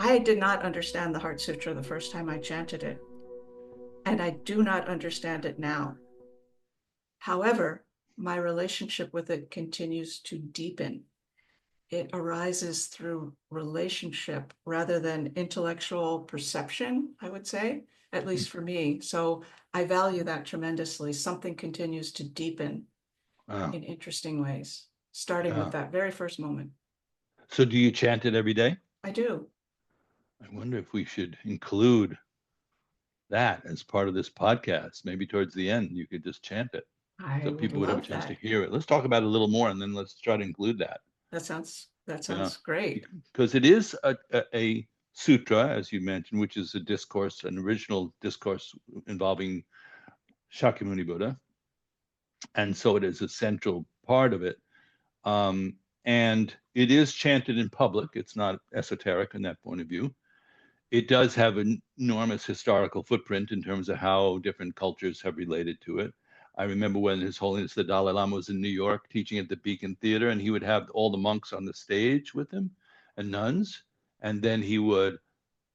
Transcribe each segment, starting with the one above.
I did not understand the Heart Sutra the first time I chanted it, and I do not understand it now. However, my relationship with it continues to deepen. It arises through relationship rather than intellectual perception, I would say, at Hmm. least for me. So I value that tremendously. Something continues to deepen Wow. in interesting ways, starting with Yeah. that very first moment. So do you chant it every day? I do. I wonder if we should include that as part of this podcast. Maybe towards the end, you could just chant it I so would people would have a love chance to that. hear it. Let's talk about it a little more and then let's try to include that. That Yeah. sounds great. Because it is a sutra, as you mentioned, which is a discourse, an original discourse involving Shakyamuni Buddha. And so it is a central part of it. Um, and it is chanted in public. It's not esoteric in that point of view. It does have an enormous historical footprint in terms of how different cultures have related to it. I remember when His Holiness the Dalai Lama was in New York teaching at the Beacon Theater, and he would have all the monks on the stage with him and nuns, and then he would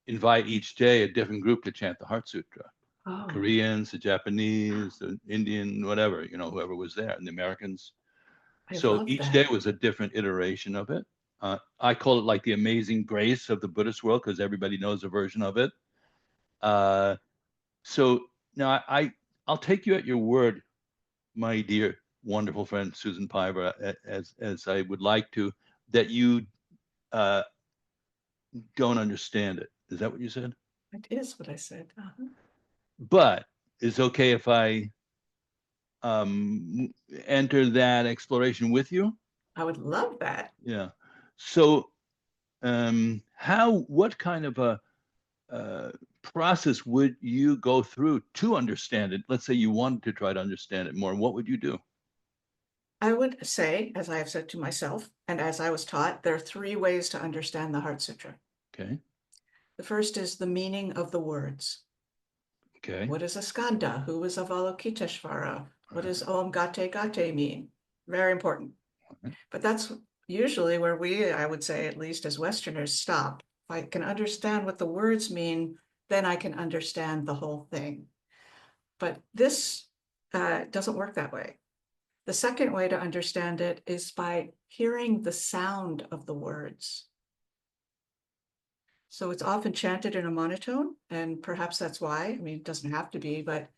invite each day a different group to chant the Heart Sutra. The Oh, Koreans, the Japanese, the Indian, whatever, whoever was there, and the Americans. I So love each that. day was a different iteration of it. I call it like the amazing grace of the Buddhist world because everybody knows a version of it. Uh, so now I'll take you at your word, my dear wonderful friend Susan Piver, as I would like to, that you uh, don't understand it. Is that what you said? That is what I said. Uh-huh. But it's okay if I um, enter that exploration with you. I would love that. Yeah. So what kind of a uh, process would you go through to understand it? Let's say you wanted to try to understand it more. What would you do? I would say, as I have said to myself, and as I was taught, there are three ways to understand the Heart Sutra. Okay. The first is the meaning of the words. Okay. What is a skanda? Who is Avalokiteshvara? All What right. does Om Gate Gate mean? Very important. All right. But that's usually where we, I would say, at least as Westerners, stop. If I can understand what the words mean, then I can understand the whole thing. But this doesn't work that way. The second way to understand it is by hearing the sound of the words. So it's often chanted in a monotone, and perhaps that's why. I mean, it doesn't have to be, but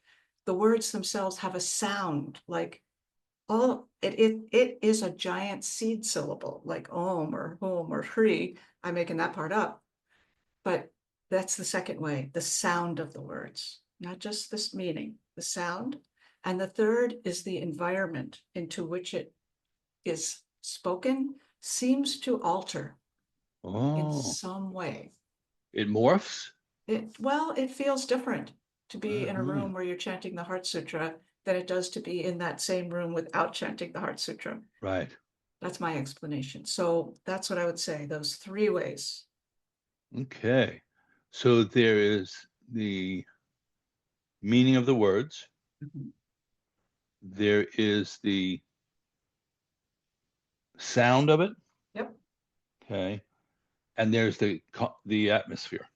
the words themselves have a sound like it is a giant seed syllable, like om or hum or hri. I'm making that part up, but that's the second way, the sound of the words, not just this meaning, the sound. And the third is the environment into which it is spoken seems to alter in Oh, some way. it morphs? It feels different to be in a Uh-huh. room where you're chanting the Heart Sutra than it does to be in that same room without chanting the Heart Sutra. Right. That's my explanation. So that's what I would say, those three ways. Okay. So there is the meaning of the words. Mhm. There is the sound of it. Yep. Okay. And there's the atmosphere.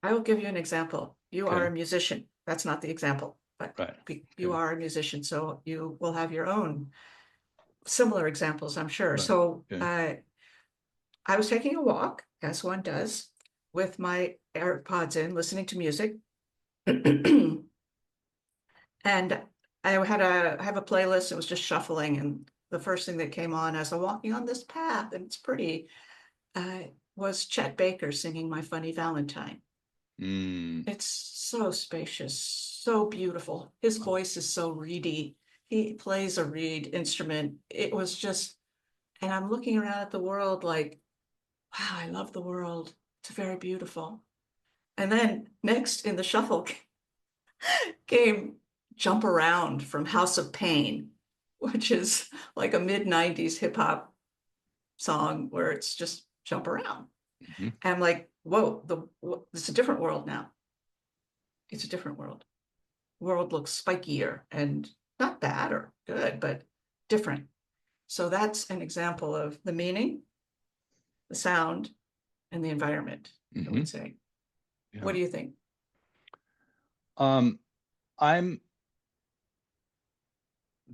I will give you an example. You are Okay. a musician. That's not the example, but Right. you Okay. are a musician. So you will have your own similar examples, I'm sure. Right. So Okay. I was taking a walk, as one does, with my AirPods in, listening to music. And I have a playlist. It was just shuffling, and the first thing that came on as I'm walking on this path, and it's pretty, uh, was Chet Baker singing "My Funny Valentine." Mm. It's so spacious, so beautiful. His voice is so reedy. He plays a reed instrument. It was just, and I'm looking around at the world like, wow, I love the world. It's very beautiful. And then next in the shuffle came Jump Around from House of Pain, which is like a mid-90s hip hop song where it's just jump around. Mhm. And I'm like, whoa, it's a different world now. It's a different world. The world looks spikier and not bad or good, but different. So that's an example of the meaning, the sound, and the environment, I would say. Yeah. What do you think? I'm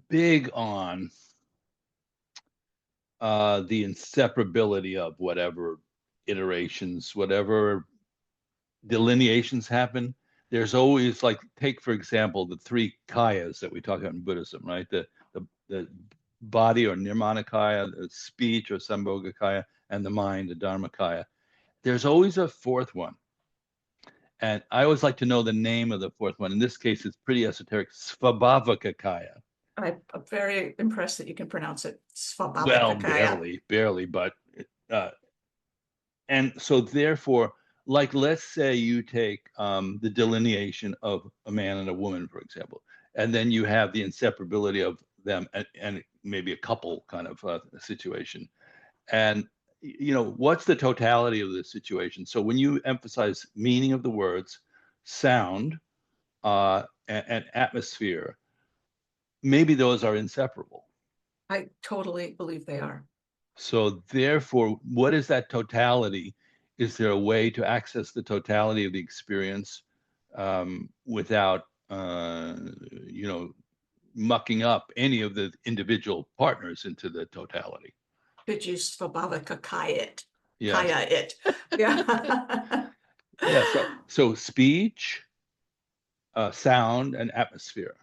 big on the inseparability of whatever iterations, whatever delineations happen. There's always, like, take for example the three kayas that we talk about in Buddhism, right? The body or nirmanakaya, the speech or sambhogakaya, and the mind, the dharmakaya. There's always a fourth one. And I always like to know the name of the fourth one. In this case, it's pretty esoteric, Svabhavakakaya. I'm very impressed that you can pronounce it. Well, Svabhavakakaya. barely, but uh, and so therefore, like, let's say you take the delineation of a man and a woman, for example, and then you have the inseparability of them, and maybe a couple kind of situation. And what's the totality of the situation? So when you emphasize meaning of the words, sound, and atmosphere, maybe those are inseparable. I totally believe they are. So therefore, what is that totality? Is there a way to access the totality of the experience without, mucking up any of the individual partners into the totality? Could you Svabhavakakaya it? Yes. Kaya it. Yeah. Yeah. So speech, sound, and atmosphere.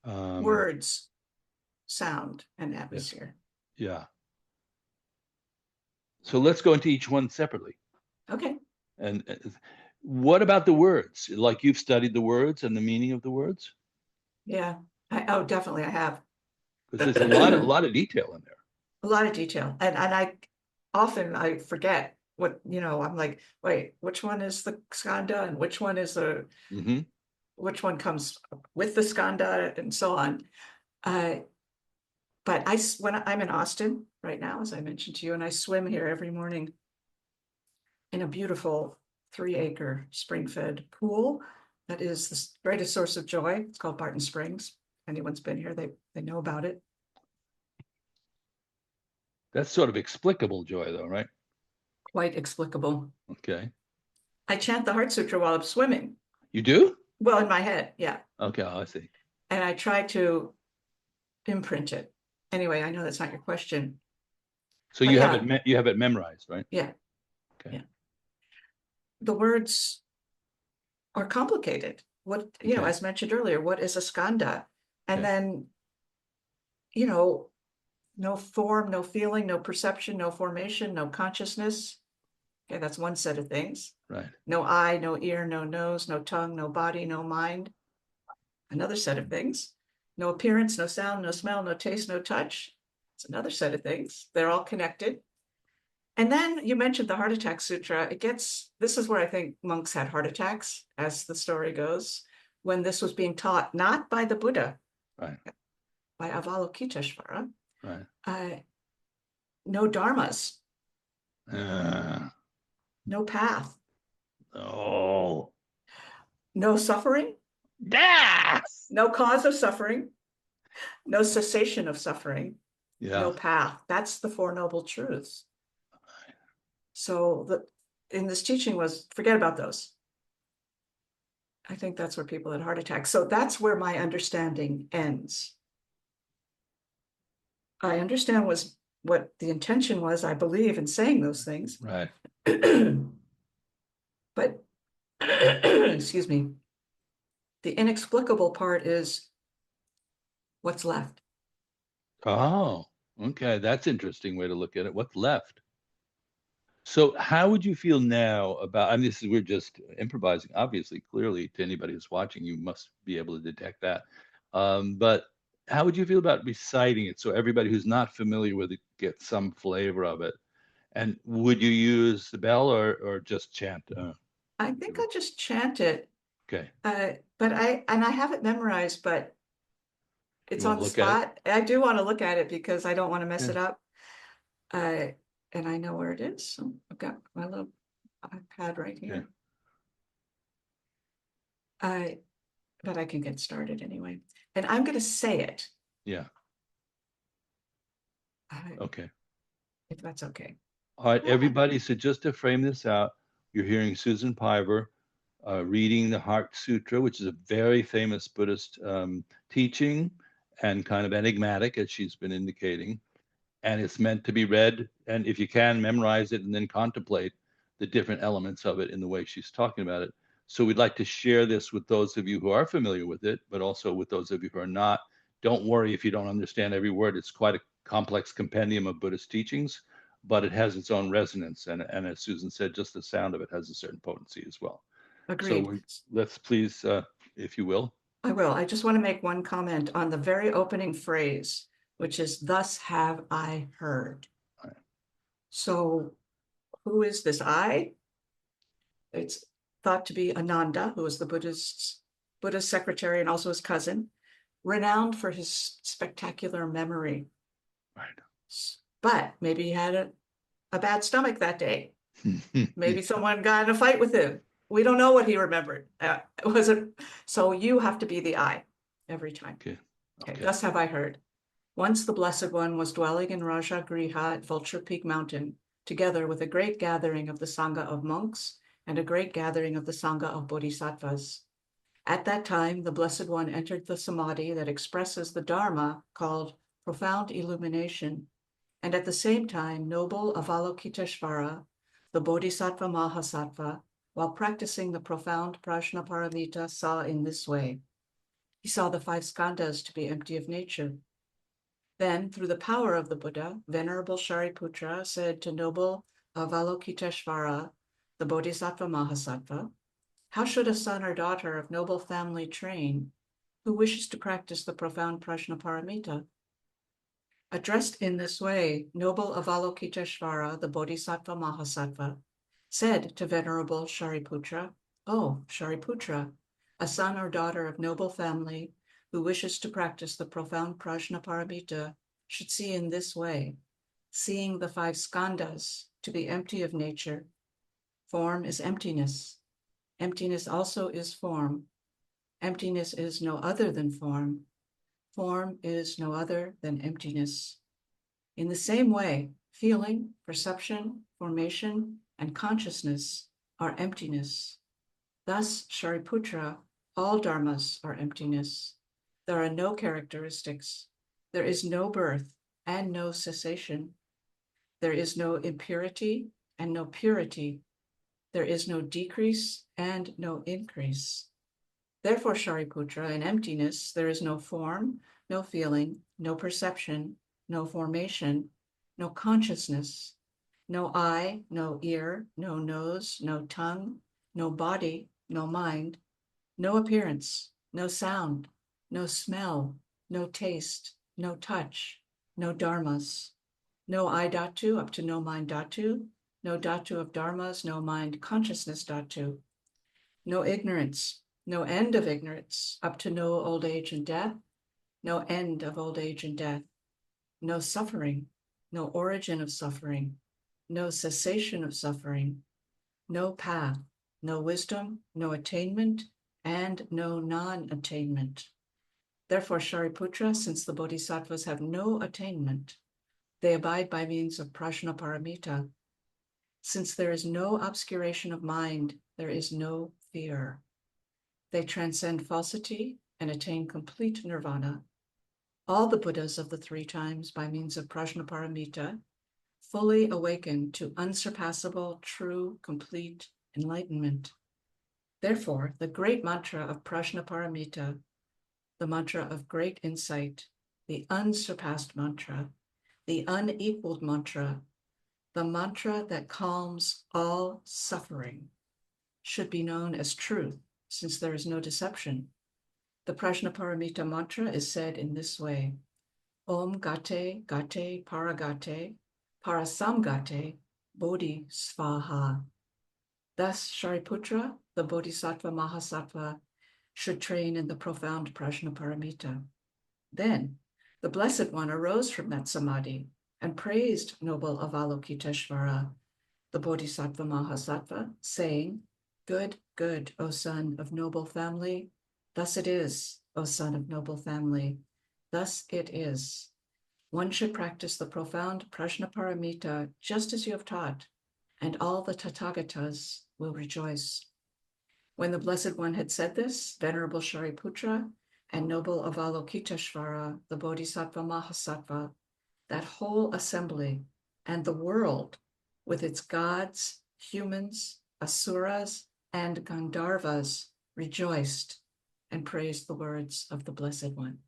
Words, sound, and Yes. atmosphere. Yeah. So let's go into each one separately. Okay. And what about the words? Like, you've studied the words and the meaning of the words? Yeah. Oh, definitely I have. Because there's a lot of detail in there. A lot of detail. And I often I forget what, I'm like, wait, which one is the skanda and which one is the Mm-hmm. which one comes with the skanda and so on. But when I'm in Austin right now, as I mentioned to you, and I swim here every morning in a beautiful 3-acre spring-fed pool that is the greatest source of joy. It's called Barton Springs. Anyone's been here, they know about it. That's sort of explicable joy, though, right? Quite explicable. Okay. I chant the Heart Sutra while I'm swimming. You do? Well, in my head, yeah. Okay, I see. And I try to imprint it. Anyway, I know that's not your question. So But you have yeah, it memorized, right? yeah, Okay. yeah. The words are complicated. What, Okay. as mentioned earlier, what is a skanda? And Okay. then, no form, no feeling, no perception, no formation, no consciousness. Okay, that's one set of things. Right. No eye, no ear, no nose, no tongue, no body, no mind. Another set of things. No appearance, no sound, no smell, no taste, no touch. It's another set of things. They're all connected. And then you mentioned the Heart Attack Sutra. This is where I think monks had heart attacks, as the story goes, when this was being taught, not by the Buddha, Right. by Avalokiteshvara. Right. No dharmas, Uh, no path, oh. no suffering, Yes. no cause of suffering, no cessation of suffering, no Yeah. path. That's the Four Noble Truths. So in this teaching was, forget about those. I think that's where people had heart attacks. So that's where my understanding ends. I understand what the intention was, I believe, in saying those things. Right. But excuse me, the inexplicable part is what's left. Oh, okay. That's an interesting way to look at it. What's left? So how would you feel now about, I mean, we're just improvising, obviously, clearly, to anybody who's watching, you must be able to detect that. But how would you feel about reciting it so everybody who's not familiar with it gets some flavor of it? And would you use the bell or just chant? I think I'll just chant it. Okay. But I have it memorized, but it's You want on to the look at it? spot. I do want to look at it because I don't want to mess Yeah. it up. And I know where it is. So I've got my little iPad right here. But I can get started anyway. And I'm going to say it. Yeah. Okay. If that's okay. All right, everybody. So just to frame this out, you're hearing Susan Piver reading the Heart Sutra, which is a very famous Buddhist teaching and kind of enigmatic, as she's been indicating. And it's meant to be read, and if you can, memorize it and then contemplate the different elements of it in the way she's talking about it. So we'd like to share this with those of you who are familiar with it, but also with those of you who are not. Don't worry if you don't understand every word. It's quite a complex compendium of Buddhist teachings, but it has its own resonance. And as Susan said, just the sound of it has a certain potency as well. So Agreed. let's please, if you will. I will. I just want to make one comment on the very opening phrase, which is, "Thus have I heard." So who is this I? It's thought to be Ananda, who was the Buddhist secretary and also his cousin, renowned for his spectacular memory. Right. But maybe he had a bad stomach that day. Maybe someone got in a fight with him. We don't know what he remembered. Was it? So you have to be the I every time. Okay. Thus have I heard. Once the Blessed One was dwelling in Raja Griha at Vulture Peak Mountain, together with a great gathering of the Sangha of monks and a great gathering of the Sangha of bodhisattvas. At that time, the Blessed One entered the samadhi that expresses the Dharma, called profound illumination, and at the same time, noble Avalokiteshvara, the Bodhisattva Mahasattva, while practicing the profound Prajnaparamita, saw in this way. He saw the 5 skandhas to be empty of nature. Then, through the power of the Buddha, Venerable Shariputra said to noble Avalokiteshvara, the Bodhisattva Mahasattva, "How should a son or daughter of noble family train who wishes to practice the profound Prajnaparamita?" Addressed in this way, noble Avalokiteshvara, the Bodhisattva Mahasattva, said to Venerable Shariputra, "Oh, Shariputra, a son or daughter of noble family who wishes to practice the profound Prajnaparamita should see in this way, seeing the 5 skandhas to be empty of nature. Form is emptiness. Emptiness also is form. Emptiness is no other than form. Form is no other than emptiness. In the same way, feeling, perception, formation, and consciousness are emptiness. Thus, Shariputra, all dharmas are emptiness. There are no characteristics. There is no birth and no cessation. There is no impurity and no purity. There is no decrease and no increase. Therefore, Shariputra, in emptiness, there is no form, no feeling, no perception, no formation, no consciousness, no eye, no ear, no nose, no tongue, no body, no mind, no appearance, no sound, no smell, no taste, no touch, no dharmas, no I dhatu up to no mind dhatu, no dhatu of dharmas, no mind consciousness dhatu, no ignorance, no end of ignorance up to no old age and death, no end of old age and death, no suffering, no origin of suffering, no cessation of suffering, no path, no wisdom, no attainment, and no non-attainment. Therefore, Shariputra, since the bodhisattvas have no attainment, they abide by means of Prajnaparamita. Since there is no obscuration of mind, there is no fear. They transcend falsity and attain complete nirvana. All the Buddhas of the 3 times, by means of Prajnaparamita, fully awaken to unsurpassable, true, complete enlightenment. Therefore, the great mantra of Prajnaparamita, the mantra of great insight, the unsurpassed mantra, the unequaled mantra, the mantra that calms all suffering, should be known as truth, since there is no deception. The Prajnaparamita mantra is said in this way: Om Gate Gate Paragate Parasamgate Bodhi Svaha. Thus, Shariputra, the Bodhisattva Mahasattva, should train in the profound Prajnaparamita. Then, the Blessed One arose from that samadhi and praised noble Avalokiteshvara, the Bodhisattva Mahasattva, saying, "Good, good, O son of noble family. Thus it is, O son of noble family. Thus it is. One should practice the profound Prajnaparamita just as you have taught, and all the Tathagatas will rejoice. When the Blessed One had said this, Venerable Shariputra and noble Avalokiteshvara, the Bodhisattva Mahasattva, that whole assembly and the world with its gods, humans, asuras, and Gandharvas rejoiced and praised the words of the Blessed One.